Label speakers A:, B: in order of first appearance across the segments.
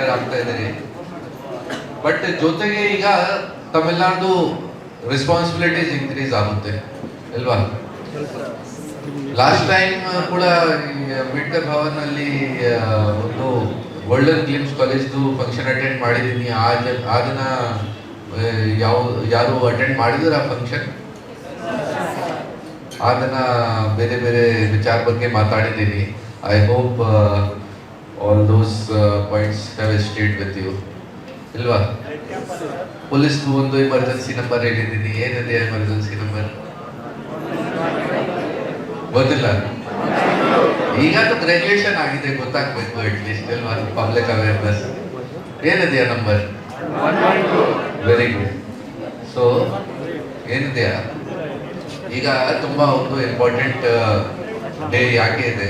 A: Enter ಆಗ್ತಾ ಇದ್ದೀರಿ. But ಜೊತೆಗೆ ಈಗ ತಮ್ಮೆಲ್ಲರದು ರೆಸ್ಪಾನ್ಸಿಬಿಲಿಟೀಸ್ ಇನ್ಕ್ರೀಸ್ ಆಗುತ್ತೆ ಅಲ್ವಾ? ಲಾಸ್ಟ್ ಟೈಮ್ ಕೂಡ ಅಂಬೇಡ್ಕರ್ ಭವನ್ ಅಲ್ಲಿ ಒಂದು ಗೋಲ್ಡನ್ ಗ್ಲಿಮ್ಸ್ ಕಾಲೇಜ್ದು ಫಂಕ್ಷನ್ ಅಟೆಂಡ್ ಮಾಡಿದ್ದೀನಿ. ಆ ದಿನ ಯಾರು ಅಟೆಂಡ್ ಮಾಡಿದ್ರ ಆ ಫಂಕ್ಷನ್? ಆ ದಿನ ಬೇರೆ ಬೇರೆ ವಿಚಾರ ಬಗ್ಗೆ ಮಾತಾಡಿದ್ದೀನಿ. I hope all those points have stayed with you ಇಲ್ವಾ? ಪೊಲೀಸ್ ಒಂದು ಎಮರ್ಜೆನ್ಸಿ ನಂಬರ್ ಹೇಳಿದ್ದೀನಿ. ಏನಿದೆ ಎಮರ್ಜೆನ್ಸಿ ನಂಬರ್ ಗೊತ್ತಿಲ್ಲ. ಈಗ ಗ್ರಾಜುಯೇಷನ್ ಆಗಿದೆ, ಗೊತ್ತಾಗ್ಬೇಕು ಅಟ್ಲೀಸ್ಟ್ ಅಲ್ವಾ? ಪಬ್ಲಿಕ್ ಅವೇರ್ನೆಸ್ ಏನಿದೆಯಾ ನಂಬರ್? Very good. ಸೊ ಏನಿದೆಯಾ ಈಗ ತುಂಬಾ ಒಂದು ಇಂಪಾರ್ಟೆಂಟ್ ಡೇ ಯಾಕೆ ಇದೆ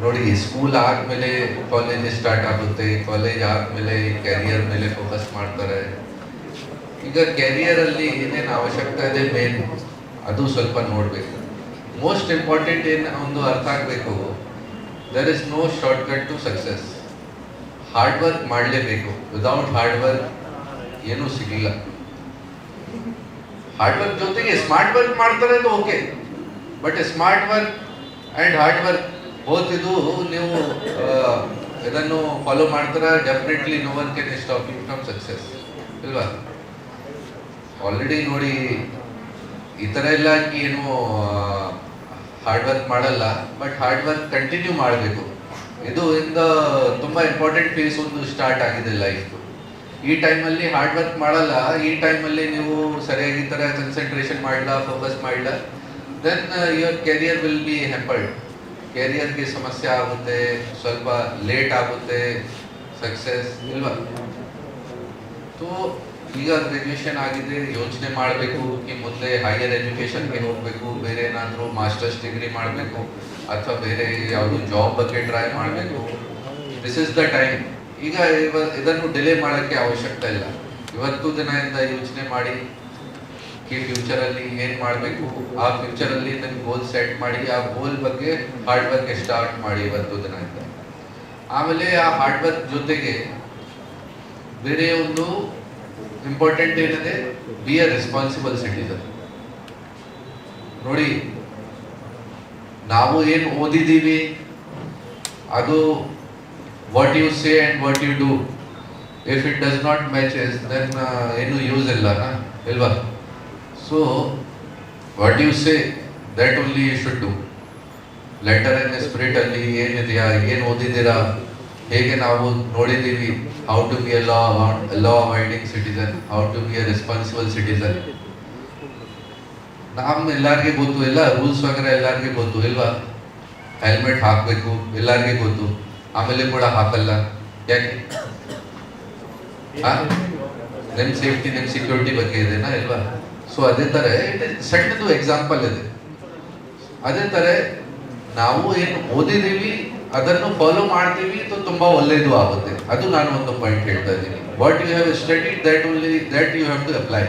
A: ನೋಡಿ. ಸ್ಕೂಲ್ ಆದ್ಮೇಲೆ ಕಾಲೇಜ್ ಸ್ಟಾರ್ಟ್ ಆಗುತ್ತೆ, ಕಾಲೇಜ್ ಆದ್ಮೇಲೆ ಕ್ಯಾರಿಯರ್ ಮೇಲೆ ಫೋಕಸ್ ಮಾಡ್ತಾರೆ. ಈಗ ಕ್ಯಾರಿಯರ್ ಅಲ್ಲಿ ಏನೇನು ಅವಶ್ಯಕತೆ ಇದೆ ಮೇನ್ ಅದು ಸ್ವಲ್ಪ ನೋಡ್ಬೇಕು. ಮೋಸ್ಟ್ ಇಂಪಾರ್ಟೆಂಟ್ ಏನು ಒಂದು ಅರ್ಥ ಆಗಬೇಕು, there is no short cut to success. Hard work ಮಾಡಲೇಬೇಕು. ವಿದೌಟ್ ಹಾರ್ಡ್ ವರ್ಕ್ ಏನೂ ಸಿಗಿಲ್ಲ. ಹಾರ್ಡ್ ವರ್ಕ್ ಜೊತೆಗೆ ಸ್ಮಾರ್ಟ್ ವರ್ಕ್ ಮಾಡ್ತಾರೆ ಅದು okay, but smart work and hard work both ಇದು ನೀವು ಇದನ್ನು ಫಾಲೋ ಮಾಡ್ತಾರೆ, definitely no one can stop you from success ಇಲ್ವಾ? ಆಲ್ರೆಡಿ ನೋಡಿ ಈ ಥರ ಎಲ್ಲ ಏನು ಹಾರ್ಡ್ ವರ್ಕ್ ಮಾಡಲ್ಲ, ಬಟ್ ಹಾರ್ಡ್ ವರ್ಕ್ ಕಂಟಿನ್ಯೂ ಮಾಡಬೇಕು. ಇದು ಇಂದ ತುಂಬ ಇಂಪಾರ್ಟೆಂಟ್ ಫೇಸ್ ಒಂದು ಸ್ಟಾರ್ಟ್ ಆಗಿದೆ ಲೈಫ್. ಈ ಟೈಮಲ್ಲಿ ಹಾರ್ಡ್ ವರ್ಕ್ ಮಾಡಲ್ಲ, ಈ ಟೈಮಲ್ಲಿ ನೀವು ಸರಿಯಾಗಿ ಥರ ಕನ್ಸಂಟ್ರೇಷನ್ ಮಾಡಲ್ಲ, ಫೋಕಸ್ ಮಾಡಲ್ಲ, then your career will be hampered. ಕೆರಿಯರ್ಗೆ ಸಮಸ್ಯೆ ಆಗುತ್ತೆ, ಸ್ವಲ್ಪ ಲೇಟ್ ಆಗುತ್ತೆ ಸಕ್ಸಸ್ ಇಲ್ವಾ? ಸೊ ಈಗ ಗ್ರಾಜುಯೇಷನ್ ಆಗಿದೆ, ಯೋಚನೆ ಮಾಡಬೇಕು ಕಿ ಮುಂದೆ ಹೈಯರ್ ಎಜುಕೇಷನ್ಗೆ ಹೋಗಬೇಕು, ಬೇರೆ ಏನಾದರೂ ಮಾಸ್ಟರ್ಸ್ ಡಿಗ್ರಿ ಮಾಡಬೇಕು, ಅಥವಾ ಬೇರೆ ಯಾವುದು ಜಾಬ್ ಬಗ್ಗೆ ಟ್ರೈ ಮಾಡಬೇಕು. This is the time. ಈಗ ಇದನ್ನು ಡಿಲೇ ಮಾಡೋಕ್ಕೆ ಅವಶ್ಯಕತೆ ಇಲ್ಲ. ಇವತ್ತು ದಿನದಿಂದ ಯೋಚನೆ ಮಾಡಿ ಈ ಫ್ಯೂಚರಲ್ಲಿ ಏನು ಮಾಡಬೇಕು, ಆ ಫ್ಯೂಚರಲ್ಲಿ ನನ್ನ ಗೋಲ್ ಸೆಟ್ ಮಾಡಿ, ಆ ಗೋಲ್ ಬಗ್ಗೆ ಹಾರ್ಡ್ ವರ್ಕ್ ಸ್ಟಾರ್ಟ್ ಮಾಡಿ ಇವತ್ತು ದಿನದಿಂದ. ಆಮೇಲೆ ಆ ಹಾರ್ಡ್ ವರ್ಕ್ ಜೊತೆಗೆ ಬೇರೆ ಒಂದು ಇಂಪಾರ್ಟೆಂಟ್ ಏನಿದೆ, ಬಿ ಎ ರೆಸ್ಪಾನ್ಸಿಬಲ್ ಸಿಟಿಸನ್. ನೋಡಿ ನಾವು ಏನು ಓದಿದ್ದೀವಿ ಅದು what you say and what you do, if it does not matches then ಏನು ಯೂಸ್ ಇಲ್ಲ ಇಲ್ವಾ? So what you say that only you should do. Letter and spirit ಅಲ್ಲಿ ಏನಿದೆಯಾ, ಏನು ಓದಿದ್ದೀರಾ, ಹೇಗೆ ನಾವು ನೋಡಿದ್ದೀವಿ, how to be a law avoiding citizen, how to be a responsible citizen. ನಮ್ಮ ಎಲ್ಲರಿಗೆ ಗೊತ್ತು, ಎಲ್ಲ ರೂಲ್ಸ್ ವಗೇರೆ ಎಲ್ಲರಿಗೆ ಗೊತ್ತು ಇಲ್ವಾ? ಹೆಲ್ಮೆಟ್ ಹಾಕಬೇಕು ಎಲ್ಲರಿಗೆ ಗೊತ್ತು, ಆಮೇಲೆ ಕೂಡ ಹಾಕಲ್ಲ. ಯಾಕೆ? ನಿಮ್ಮ ಸೇಫ್ಟಿ ನಿಮ್ಮ ಸೆಕ್ಯೂರಿಟಿ ಬಗ್ಗೆ ಇದೆನಾ ಇಲ್ವಾ? ಸೊ ಅದೇ ಥರ ಸಣ್ಣದು ಎಕ್ಸಾಂಪಲ್ ಇದೆ. ಅದೇ ಥರ ನಾವು ಏನು ಓದಿದ್ದೀವಿ ಅದನ್ನು ಫಾಲೋ ಮಾಡ್ತೀವಿ, ತುಂಬಾ ಒಳ್ಳೆಯದು ಆಗುತ್ತೆ. ಅದು ನಾನು ಒಂದು ಪಾಯಿಂಟ್ ಹೇಳ್ತಾ ಇದ್ದೀನಿ. What you have studied that you have to apply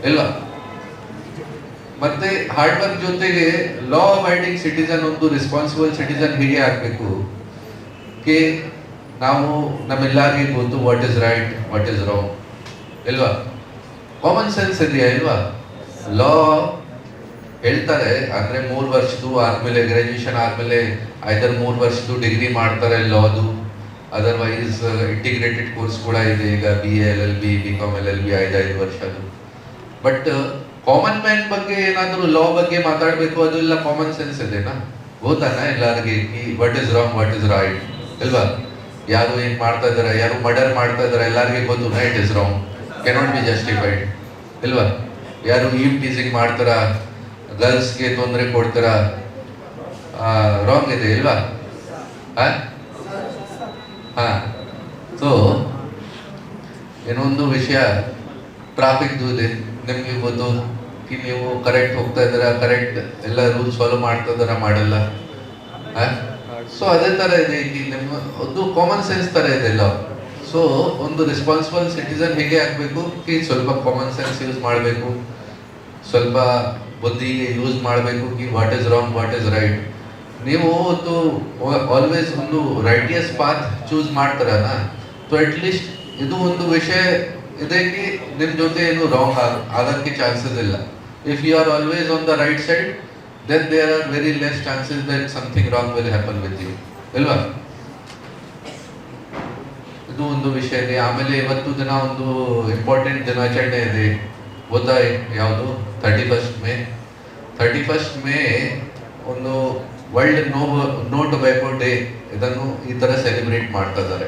A: ಇಲ್ವಾ? ಮತ್ತೆ ಹಾರ್ಡ್ ವರ್ಕ್ ಜೊತೆಗೆ ಲಾ ಅಬೈಡಿಂಗ್ ಸಿಟಿಸನ್, ಒಂದು ರೆಸ್ಪಾನ್ಸಿಬಲ್ ಸಿಟಿಸನ್ ಹೇಗೆ ಆಗಬೇಕು ಕೆ ನಾವು ನಮ್ಮೆಲ್ಲರಿಗೂ ಗೊತ್ತು what is right what is wrong ಇಲ್ವಾ? ಕಾಮನ್ ಸೆನ್ಸ್ ಇದೆಯಾ ಇಲ್ವಾ? ಲಾ ಹೇಳ್ತಾರೆ ಅಂದ್ರೆ 3 ವರ್ಷದ್ದು ಆದ್ಮೇಲೆ ಗ್ರಾಜುಯೇಷನ್ ಆದ್ಮೇಲೆ ಐದರ್ 3 ವರ್ಷದ್ದು ಡಿಗ್ರಿ ಮಾಡ್ತಾರೆ ಲಾದು, ಅದರ್ವೈಸ್ ಇಂಟಿಗ್ರೇಟೆಡ್ ಕೋರ್ಸ್ ಕೂಡ ಇದೆ ಈಗ, BA LLB BCom LLB 5 ವರ್ಷದ್ದು. ಬಟ್ ಕಾಮನ್ ಮ್ಯಾನ್ ಬಗ್ಗೆ ಏನಾದರೂ ಲಾ ಬಗ್ಗೆ ಮಾತಾಡಬೇಕು, ಅದೆಲ್ಲ ಕಾಮನ್ ಸೆನ್ಸ್ ಇದೆನಾ? ಗೊತ್ತಾನ ಎಲ್ಲರಿಗೆ what is wrong what is right ಇಲ್ವಾ? ಯಾರು ಏನ್ ಮಾಡ್ತಾ ಇದಾರೆ, ಯಾರು ಮರ್ಡರ್ ಮಾಡ್ತಾ ಇದಾರೆ ಎಲ್ಲರಿಗೆ ಗೊತ್ತು, it is wrong, cannot be justified ಇಲ್ವಾ? ಯಾರು ಈವ್ ಟೀಸಿಂಗ್ ಮಾಡ್ತಾರ, ಗರ್ಲ್ಸ್ಗೆ ತೊಂದರೆ ಕೊಡ್ತಾರ, ರಾಂಗ್ ಇದೆ ಇಲ್ವಾ? ಸೊ ಏನೊಂದು ವಿಷಯ ಟ್ರಾಫಿಕ್ದು ಇದೆ, ನಿಮ್ಗೆ ಗೊತ್ತು ಕಿ ನೀವು ಕರೆಕ್ಟ್ ಹೋಗ್ತಾ ಇದ್ದೀರಾ, ಕರೆಕ್ಟ್ ಎಲ್ಲ ರೂಲ್ಸ್ ಫಾಲೋ ಮಾಡ್ತಾ ಇದ್ದಾರ, ಮಾಡಲ್ಲ. ಸೊ ಅದೇ ತರ ಇದೆ, ನಿಮ್ಮ ಒಂದು ಕಾಮನ್ ಸೆನ್ಸ್ ತರ ಇದೆ ಎಲ್ಲ. ಸೊ ಒಂದು ರೆಸ್ಪಾನ್ಸಿಬಲ್ ಸಿಟಿಸನ್ ಹೇಗೆ ಆಗಬೇಕು ಕಿ ಸ್ವಲ್ಪ ಕಾಮನ್ ಸೆನ್ಸ್ ಯೂಸ್ ಮಾಡಬೇಕು, ಸ್ವಲ್ಪ ಬುದ್ಧಿಗೆ ಯೂಸ್ ಮಾಡಬೇಕು ಕಿ what is wrong what is right. ನೀವು ಒಂದು ಆಲ್ವೇಸ್ ಒಂದು ರೈಟಿಯಸ್ ಪಾತ್ ಚೂಸ್ ಮಾಡ್ತಾರಲ್ಲ, ಸೊ ಅಟ್ ಲೀಸ್ಟ್ ಇದು ಒಂದು ವಿಷಯ ಇದಕ್ಕೆ ನಿಮ್ಮ ಜೊತೆ ಏನು ರಾಂಗ್ ಆಗಕ್ಕೆ ಚಾನ್ಸಸ್ ಇಲ್ಲ. If you are always on the right side, then there are very less chances that something wrong will happen with you, ಅಲ್ವಾ? ಇದು ಒಂದು ವಿಷಯ ಇದೆ. ಆಮೇಲೆ ಇವತ್ತು ದಿನ ಒಂದು ಇಂಪಾರ್ಟೆಂಟ್ ದಿನಾಚರಣೆ ಇದೆ, ಗೊತ್ತಾ ಯಾವುದು? 31st ಮೇ. 31st ಮೇ ಒಂದು ವರ್ಲ್ಡ್ ನೋ ಟೊಬ್ಯಾಕೋ ಡೇ, ಇದನ್ನು ಈ ತರ ಸೆಲೆಬ್ರೇಟ್ ಮಾಡ್ತಾ ಇದ್ದಾರೆ,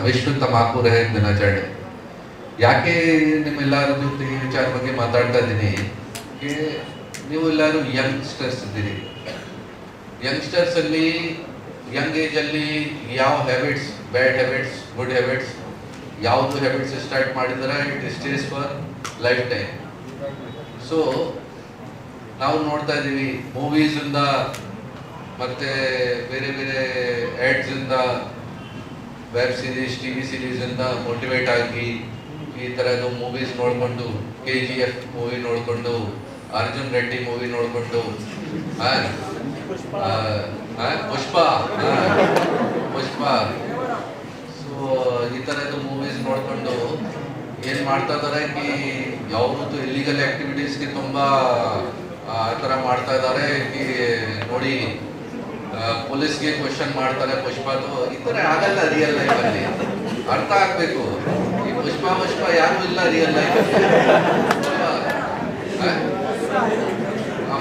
A: ವಿಶ್ವ ತಂಬಾಕು ರಹಿತ ದಿನಾಚರಣೆ. ಯಾಕೆ ನಿಮ್ಮೆಲ್ಲರ ಜೊತೆ ಈ ವಿಚಾರ ಬಗ್ಗೆ ಮಾತಾಡ್ತಾ ಇದ್ದೀನಿ? ನೀವು ಎಲ್ಲರೂ ಯಂಗ್ಸ್ಟರ್ಸ್ ಇದ್ದೀರಿ. ಯಂಗ್ಸ್ಟರ್ಸ್ ಅಲ್ಲಿ ಯಂಗ್ ಏಜ್ ಅಲ್ಲಿ ಯಾವ habits, bad habits, good habits, ಯಾವುದು ಹ್ಯಾಬಿಟ್ಸ್ ಸ್ಟಾರ್ಟ್ ಮಾಡಿದ್ರೆ it stays for life time. So ನಾವು ನೋಡ್ತಾ ಇದ್ದೀವಿ ಮೂವೀಸ್ ಇಂದ ಮತ್ತೆ ಬೇರೆ ಬೇರೆ ಆಡ್ಸ್ ಇಂದ, ವೆಬ್ ಸೀರೀಸ್, ಟಿವಿ ಸೀರೀಸ್ ಇಂದ ಮೋಟಿವೇಟ್ ಆಗಿ ಈ ತರದ್ದು ಮೂವೀಸ್ ನೋಡ್ಕೊಂಡು, KGF ಮೂವಿ ನೋಡ್ಕೊಂಡು, ಅರ್ಜುನ್ ರೆಡ್ಡಿ ಮೂವಿ ನೋಡ್ಕೊಂಡು, ಪುಷ್ಪ, ಸೊ ಈ ತರದ್ದು ಮೂವೀಸ್ ನೋಡ್ಕೊಂಡು ಏನ್ ಮಾಡ್ತಾ ಇದಾರೆ ಕಿ ಯಾವತ್ತು ಇಲ್ಲಿಗಲ್ ಆಕ್ಟಿವಿಟೀಸ್ಗೆ ತುಂಬಾ ಆ ತರ ಮಾಡ್ತಾ ಇದ್ದಾರೆ ಕಿ ನೋಡಿ ಪೊಲೀಸ್ಗೆ ಕ್ವಶನ್ ಮಾಡ್ತಾರೆ ಪುಷ್ಪದು. ಈ ತರ ಆಗಲ್ಲ ರಿಯಲ್ ಲೈಫ್ ಅಲ್ಲಿ, ಅರ್ಥ ಆಗ್ಬೇಕು. ಈ ಪುಷ್ಪ ಯಾರು ಇಲ್ಲ ರಿಯಲ್ ಲೈಫ್ ಅಲ್ಲಿ.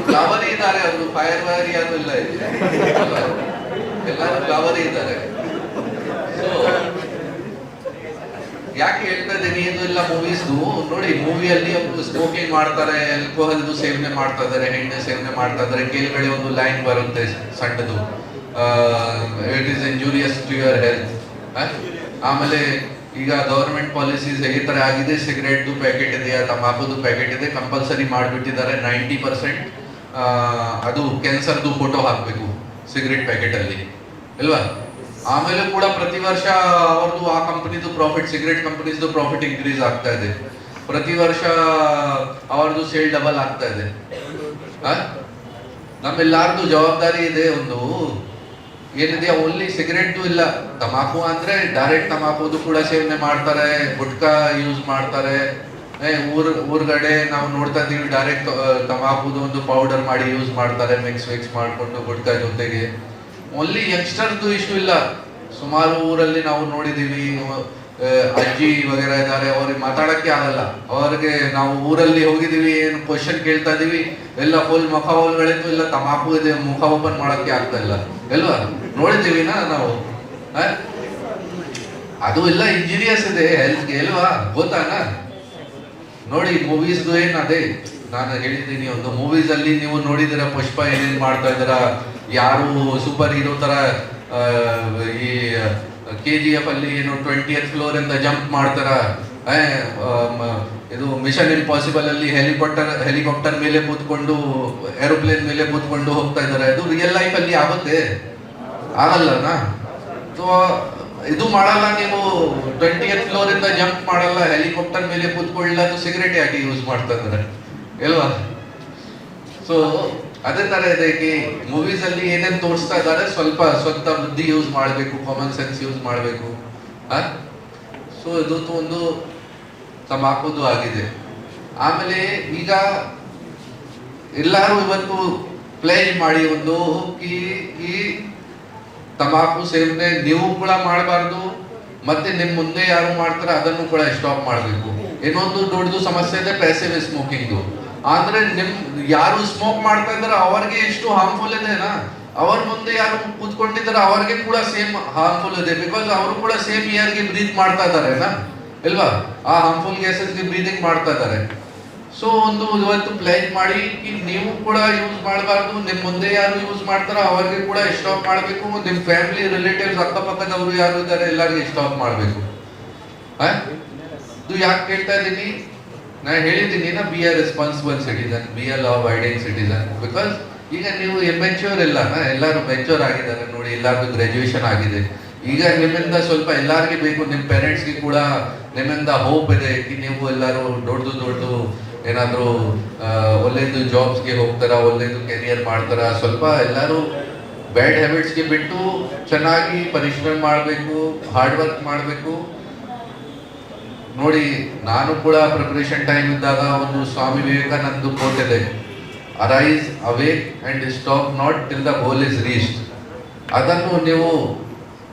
A: ಫ್ಲವರ್ ಇದ್ದಾರೆ, ಅವರು ಫೈರ್ ವೈರ್ ಯಾರು ಇಲ್ಲ ಇಲ್ಲಿ, ಎಲ್ಲರೂ ಫ್ಲವರ್ ಇದ್ದಾರೆ. ಸೊ ಯಾಕೆ ಹೇಳ್ತಾ ಇದ್ದೀನಿ, ಇದು ಎಲ್ಲ ಮೂವೀಸ್ದು ನೋಡಿ. ಮೂವಿಯಲ್ಲಿ ಅವರು ಸ್ಮೋಕಿಂಗ್ ಮಾಡ್ತಾರೆ, ಆಲ್ಕೋಹಾಲ್ ಸೇವನೆ ಮಾಡ್ತಾ ಇದ್ದಾರೆ, ಎಣ್ಣೆ ಸೇವನೆ ಮಾಡ್ತಾ ಇದ್ದಾರೆ. ಕೆಳಗಡೆ ಒಂದು ಲೈನ್ ಬರುತ್ತೆ ಸಣ್ಣದು, it is injurious to your health. ಆಮೇಲೆ ಈಗ ಗವರ್ಮೆಂಟ್ ಪಾಲಿಸೀಸ್ ಈ ತರ ಆಗಿದೆ, ಸಿಗರೇಟ್ ಪ್ಯಾಕೆಟ್ ಇದೆಯಾ, ತಂಬಾಕುದು ಪ್ಯಾಕೆಟ್ ಇದೆ, ಕಂಪಲ್ಸರಿ ಮಾಡಿಬಿಟ್ಟಿದ್ದಾರೆ. 90% ಅದು ಕ್ಯಾನ್ಸರ್ದು ಫೋಟೋ ಹಾಕಬೇಕು ಸಿಗರೇಟ್ ಪ್ಯಾಕೆಟ್ ಅಲ್ಲಿ, ಅಲ್ವಾ? ಆಮೇಲೆ ಕೂಡ ಪ್ರತಿ ವರ್ಷ ಅವ್ರದ್ದು ಆ ಕಂಪನಿದು ಪ್ರಾಫಿಟ್, ಸಿಗರೇಟ್ ಕಂಪನೀಸ್ದು ಪ್ರಾಫಿಟ್ ಇನ್ಕ್ರೀಸ್ ಆಗ್ತಾ ಇದೆ. ಪ್ರತಿ ವರ್ಷ ಅವ್ರದ್ದು ಸೇಲ್ ಡಬಲ್ ಆಗ್ತಾ ಇದೆ. ನಮ್ಮೆಲ್ಲಾರ್ದು ಜವಾಬ್ದಾರಿ ಇದೆ. ಒಂದು ಏನಿದೆ, ಓನ್ಲಿ ಸಿಗರೇಟ್ ಇಲ್ಲ, ತಂಬಾಕು ಅಂದ್ರೆ ಡೈರೆಕ್ಟ್ ತಂಬಾಕುದು ಕೂಡ ಸೇವನೆ ಮಾಡ್ತಾರೆ, ಗುಟ್ಕಾ ಯೂಸ್ ಮಾಡ್ತಾರೆ. ಊರ್ಗಡೆ ನಾವು ನೋಡ್ತಾ ಇದೀವಿ, ಡೈರೆಕ್ಟ್ ತಂಬಾಕುದು ಒಂದು ಪೌಡರ್ ಮಾಡಿ ಯೂಸ್ ಮಾಡ್ತಾರೆ, ಮಿಕ್ಸ್ ಮಾಡ್ಕೊಂಡು ಗುಟ್ಕಾ ಜೊತೆಗೆ. ಓನ್ಲಿ ಯಂಗ್ಸ್ಟರ್ದು ಇಶ್ಯೂ ಇಲ್ಲ, ಸುಮಾರು ಊರಲ್ಲಿ ನಾವು ನೋಡಿದೀವಿ, ಅಜ್ಜಿ ವಗೇರ ಇದ್ದಾರೆ, ಅವ್ರಿಗೆ ಮಾತಾಡಕ್ಕೆ ಆಗಲ್ಲ. ಅವ್ರಿಗೆ ನಾವು ಊರಲ್ಲಿ ಹೋಗಿದೀವಿ, ಏನು ಕ್ವಶನ್ ಕೇಳ್ತಾ ಇದೀವಿ, ಎಲ್ಲ ಫುಲ್ ಮುಖ ಹೋಲ್ಗಳಿತ್ತು, ಇಲ್ಲ ತಂಬಾಕು ಇದೆ, ಮುಖ ಓಪನ್ ಮಾಡಕ್ಕೆ ಆಗ್ತಾ ಇಲ್ಲ, ಅಲ್ವಾ? ನೋಡಿದೀವಿನಾ ನಾವು. ಅದು ಎಲ್ಲ ಇಂಜೀರಿಯಸ್ ಇದೆ ಹೆಲ್ತ್ಗೆ, ಅಲ್ವಾ? ಗೊತ್ತಾನ? ನೋಡಿ ಮೂವೀಸ್ದು ಏನ್ ಅದೇ ನಾನು ಹೇಳಿದ್ದೀನಿ, ಒಂದು ಮೂವೀಸ್ ಅಲ್ಲಿ ನೀವು ನೋಡಿದಿರ ಪುಷ್ಪ ಏನೇನ್ ಮಾಡ್ತಾ ಇದಾರ, ಯಾರು ಸೂಪರ್ ಹೀರೋ ತರ ಈ KGF ಅಲ್ಲಿ ಏನು 20th ಫ್ಲೋರ್ ಇಂದ ಜಂಪ್ ಮಾಡ್ತಾರ. ಇದು ಮಿಷನ್ ಇಂಪಾಸಿಬಲ್ ಅಲ್ಲಿ ಹೆಲಿಕಾಪ್ಟರ್ ಮೇಲೆ ಕೂತ್ಕೊಂಡು, ಏರೋಪ್ಲೇನ್ ಮೇಲೆ ಕೂತ್ಕೊಂಡು ಹೋಗ್ತಾ ಇದಾರೆ. ಇದು ರಿಯಲ್ ಲೈಫ್ ಅಲ್ಲಿ ಆಗುತ್ತೆ? ಆಗಲ್ಲನಾ? ಸೊ ಇದು ಮಾಡಲ್ಲ ನೀವು, 20th ಫ್ಲೋರ್ ಇಂದ ಜಂಪ್ ಮಾಡಲ್ಲ, ಹೆಲಿಕಾಪ್ಟರ್ ಮೇಲೆ ಕೂತ್ಕೊಳ್ಳಲ್ಲ, ಅದು ಸಿಗರೇಟ್ ಯಾಕೆ ಯೂಸ್ ಮಾಡ್ತಾ ಇದ್ದಾರೆ, ಅಲ್ವಾ? ಸೊ ಅದೇ ತರ ಇದೆ ಕಿ ಮೂವೀಸ್ ಅಲ್ಲಿ ಏನೇನ್ ತೋರಿಸ್ತಾ ಇದ್ದಾರೆ, ಸ್ವಲ್ಪ ಸ್ವಂತ ಬುದ್ಧಿ ಯೂಸ್ ಮಾಡಬೇಕು, ಕಾಮನ್ ಸೆನ್ಸ್ ಯೂಸ್ ಮಾಡಬೇಕು. ಸೊ ಇದು ಒಂದು ತಂಬಾಕುದು ಆಗಿದೆ. ಆಮೇಲೆ ಈಗ ಎಲ್ಲರೂ ಇವತ್ತು ಪ್ಲೇಜ್ ಮಾಡಿ ಒಂದು ಈ ತಂಬಾಕು ಸೇವನೆ ನೀವು ಕೂಡ ಮಾಡಬಾರ್ದು, ಮತ್ತೆ ನಿಮ್ ಮುಂದೆ ಯಾರು ಮಾಡ್ತಾರೆ ಅದನ್ನು ಕೂಡ ಸ್ಟಾಪ್ ಮಾಡಬೇಕು. ಇನ್ನೊಂದು ದೊಡ್ಡದು ಸಮಸ್ಯೆ ಇದೆ ಪ್ಯಾಸಿವ್ ಸ್ಮೋಕಿಂಗ್. ಅಂದ್ರೆ ನಿಮ್ ಯಾರು ಸ್ಮೋಕ್ ಮಾಡ್ತಾ ಇದಾರೆ ಅವ್ರಿಗೆ ಎಷ್ಟು ಹಾರ್ಮ್ಫುಲ್ ಇದೆನಾ, ಅವ್ರ ಮುಂದೆ ಯಾರು ಕೂತ್ಕೊಂಡಿದ್ದಾರೆ ಅವ್ರಿಗೆ ಕೂಡ ಸೇಮ್ ಹಾರ್ಮ್ಫುಲ್ ಇದೆ. ಬಿಕಾಸ್ ಅವರು ಕೂಡ ಸೇಮ್ ಇಯರ್ಗೆ ಬ್ರೀತ್ ಮಾಡ್ತಾ ಇದಾರೆ, ಇಲ್ವಾ? ಆ ಹಾರ್ಮ್ಫುಲ್ ಗ್ಯಾಸಸ್ಗೆ ಬ್ರೀದಿಂಗ್ ಮಾಡ್ತಾ ಇದ್ದಾರೆ. ಸೊ ಒಂದು ಇವತ್ತು ಪ್ಲೇಜ್ ಮಾಡಿ ನೀವು ಕೂಡ ಯೂಸ್ ಮಾಡಬಾರ್ದು, ನಿಮ್ ಮುಂದೆ ಯಾರು ಯೂಸ್ ಮಾಡ್ತಾರೋ ಅವ್ರಿಗೆ ಕೂಡ ಸ್ಟಾಪ್ ಮಾಡಬೇಕು. ನಿಮ್ ಫ್ಯಾಮಿಲಿ ರಿಲೇಟಿವ್ಸ್ ಅಕ್ಕಪಕ್ಕದವರು ಯಾರು ಇದ್ದಾರೆ ಎಲ್ಲರಿಗೂ ಸ್ಟಾಪ್ ಮಾಡಬೇಕು. ಇದು ಯಾಕೆ ಹೇಳ್ತಾ ಇದ್ದೀನಿ, ನಾನು ಹೇಳಿದ್ದೀನಿ ನಾ, be a responsible citizen, be a law abiding citizen. Because ಈಗ ನೀವು ಮೆಚ್ಯೂರ್ ಇಲ್ಲ, ಎಲ್ಲರೂ ಮೆಚ್ಯೂರ್ ಆಗಿದ್ದಾರೆ ನೋಡಿ, ಎಲ್ಲರಿಗೂ ಗ್ರಾಜುಯೇಷನ್ ಆಗಿದೆ. ಈಗ ನಿಮ್ಮಿಂದ ಸ್ವಲ್ಪ ಎಲ್ಲಾರ್ಗೆ ಬೇಕು, ನಿಮ್ಮ ಪೇರೆಂಟ್ಸ್ಗೆ ಕೂಡ ನಿಮ್ಮಿಂದ ಹೋಪ್ ಇದೆ ನೀವು ಎಲ್ಲರೂ ದೊಡ್ಡದು ಏನಾದರೂ ಒಳ್ಳೆಯದು ಜಾಬ್ಸ್ಗೆ ಹೋಗ್ತಾರ, ಒಳ್ಳೆಯದು ಕೆರಿಯರ್ ಮಾಡ್ತಾರ. ಸ್ವಲ್ಪ ಎಲ್ಲರೂ ಬ್ಯಾಡ್ ಹ್ಯಾಬಿಟ್ಸ್ಗೆ ಬಿಟ್ಟು ಚೆನ್ನಾಗಿ ಪರಿಶ್ರಮ ಮಾಡಬೇಕು, ಹಾರ್ಡ್ ವರ್ಕ್ ಮಾಡಬೇಕು. ನೋಡಿ, ನಾನು ಕೂಡ ಪ್ರಿಪರೇಷನ್ ಟೈಮ್ ಇದ್ದಾಗ ಒಂದು ಸ್ವಾಮಿ ವಿವೇಕಾನಂದ ಕೋಟ್ ಇದೆ, arise awake and stop not till the goal is reached. ಅದನ್ನು ನೀವು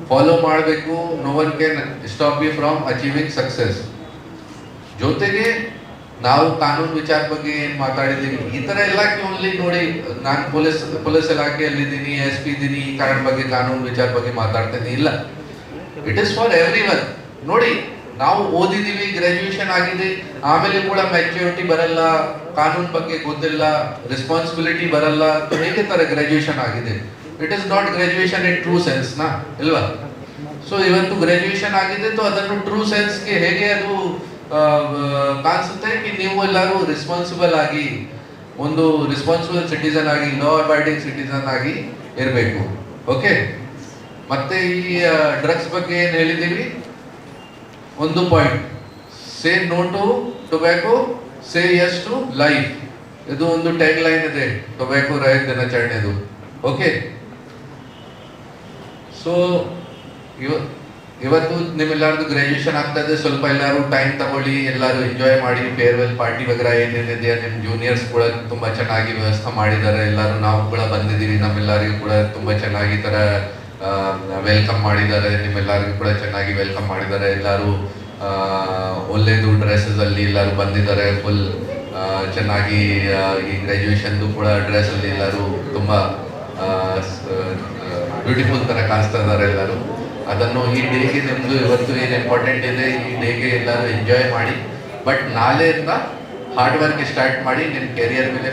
A: ಫಾಲೋ ಮಾಡಬೇಕು. No one can stop you from achieving success. ಜೊತೆಗೆ ನಾವು ಕಾನೂನು ವಿಚಾರ ಬಗ್ಗೆ ಏನು ಮಾತಾಡಿದ್ದೀವಿ, ಈ ಥರ ಇಲಾಖೆ ಓನ್ಲಿ ನೋಡಿ, ನಾನು ಪೊಲೀಸ್ ಇಲಾಖೆಯಲ್ಲಿದ್ದೀನಿ, SP ಇದ್ದೀನಿ, ಈ ಕಾರಣ ಬಗ್ಗೆ ಕಾನೂನು ವಿಚಾರ ಬಗ್ಗೆ ಮಾತಾಡ್ತೇನೆ ಇಲ್ಲ. It is for every one. ನೋಡಿ, ನಾವು ಓದಿದ್ದೀವಿ, ಗ್ರಾಜ್ಯುಯೇಷನ್ ಆಗಿದೆ, ಆಮೇಲೆ ಕೂಡ ಮ್ಯಾಚ್ಯೂರಿಟಿ ಬರಲ್ಲ, ಕಾನೂನು ಬಗ್ಗೆ ಗೊತ್ತಿಲ್ಲ, ರೆಸ್ಪಾನ್ಸಿಬಿಲಿಟಿ ಬರಲ್ಲ, ಹೇಗೆ ತರ ಗ್ರಾಜ್ಯುಯೇಷನ್ ಆಗಿದೆ? It is not graduation in true sense ನಾ, ಇಲ್ವಾ? ಸೊ ಇವತ್ತು ಗ್ರಾಜ್ಯುಯೇಷನ್ ಆಗಿದೆ, ಅದನ್ನು ಟ್ರೂ ಸೆನ್ಸ್ಗೆ ಹೇಗೆ ಅದು ಕಾಣಿಸುತ್ತೆ ಕಿ ನೀವು ಎಲ್ಲರೂ ರೆಸ್ಪಾನ್ಸಿಬಲ್ ಆಗಿ, ಒಂದು ರೆಸ್ಪಾನ್ಸಿಬಲ್ ಸಿಟಿಸನ್ ಆಗಿ, ಲಾ ಅಬೈಡಿಂಗ್ ಸಿಟಿಸನ್ ಆಗಿ ಇರಬೇಕು. ಓಕೆ. ಮತ್ತೆ ಈ ಡ್ರಗ್ಸ್ ಬಗ್ಗೆ ಏನು ಹೇಳಿದ್ದೀವಿ, ಒಂದು point, say no to tobacco, say yes to life. ಇದು ಒಂದು ಟ್ಯಾಗ್ ಲೈನ್ ಇದೆ ಟೊಬ್ಯಾಕೋ ರಹಿತ ದಿನಾಚರಣೆದು. ಓಕೆ. ಸೊ ಇವತ್ತು ನಿಮ್ಮೆಲ್ಲರದು ಗ್ರಾಜ್ಯುಯೇಷನ್ ಆಗ್ತದೆ, ಸ್ವಲ್ಪ ಎಲ್ಲರೂ ಟೈಮ್ ತಗೊಳ್ಳಿ, ಎಲ್ಲರೂ ಎಂಜಾಯ್ ಮಾಡಿ, ಫೇರ್ವೆಲ್ ಪಾರ್ಟಿ ವಗರ ಏನೇನಿದೆ, ನಿಮ್ಮ ಜೂನಿಯರ್ಸ್ ಕೂಡ ತುಂಬಾ ಚೆನ್ನಾಗಿ ವ್ಯವಸ್ಥೆ ಮಾಡಿದ್ದಾರೆ. ಎಲ್ಲರೂ ನಾವು ಕೂಡ ಬಂದಿದ್ದೀವಿ, ನಮ್ಮೆಲ್ಲರಿಗೂ ಕೂಡ ತುಂಬಾ ಚೆನ್ನಾಗಿ ತರ ವೆಲ್ಕಮ್ ಮಾಡಿದ್ದಾರೆ, ನಿಮ್ಮೆಲ್ಲರಿಗೂ ಕೂಡ ಚೆನ್ನಾಗಿ ವೆಲ್ಕಮ್ ಮಾಡಿದ್ದಾರೆ. ಎಲ್ಲರೂ ಒಳ್ಳೆಯದು ಡ್ರೆಸ್ಸಸ್ ಅಲ್ಲಿ ಎಲ್ಲರೂ ಬಂದಿದ್ದಾರೆ, ಫುಲ್ ಚೆನ್ನಾಗಿ ಈ ಗ್ರಾಜ್ಯುಯೇಷನ್ದು ಕೂಡ ಡ್ರೆಸ್ ಅಲ್ಲಿ ಎಲ್ಲರೂ ತುಂಬಾ ಬ್ಯೂಟಿಫುಲ್ ತರ ಕಾಣಿಸ್ತಾ ಇದ್ದಾರೆ ಎಲ್ಲರೂ. ಅದನ್ನು ಈ ಡೇಗೆ ನಿಮ್ದು ಇವತ್ತು ಏನು ಇಂಪಾರ್ಟೆಂಟ್ ಇದೆ, ಈ ಡೇಗೆ ಎಲ್ಲರೂ ಎಂಜಾಯ್ ಮಾಡಿ. ಬಟ್ ನಾಳೆಯಿಂದ ಹಾರ್ಡ್ ವರ್ಕ್ ಸ್ಟಾರ್ಟ್ ಮಾಡಿ, ನಿಮ್ಮ ಕೆರಿಯರ್ ಮೇಲೆ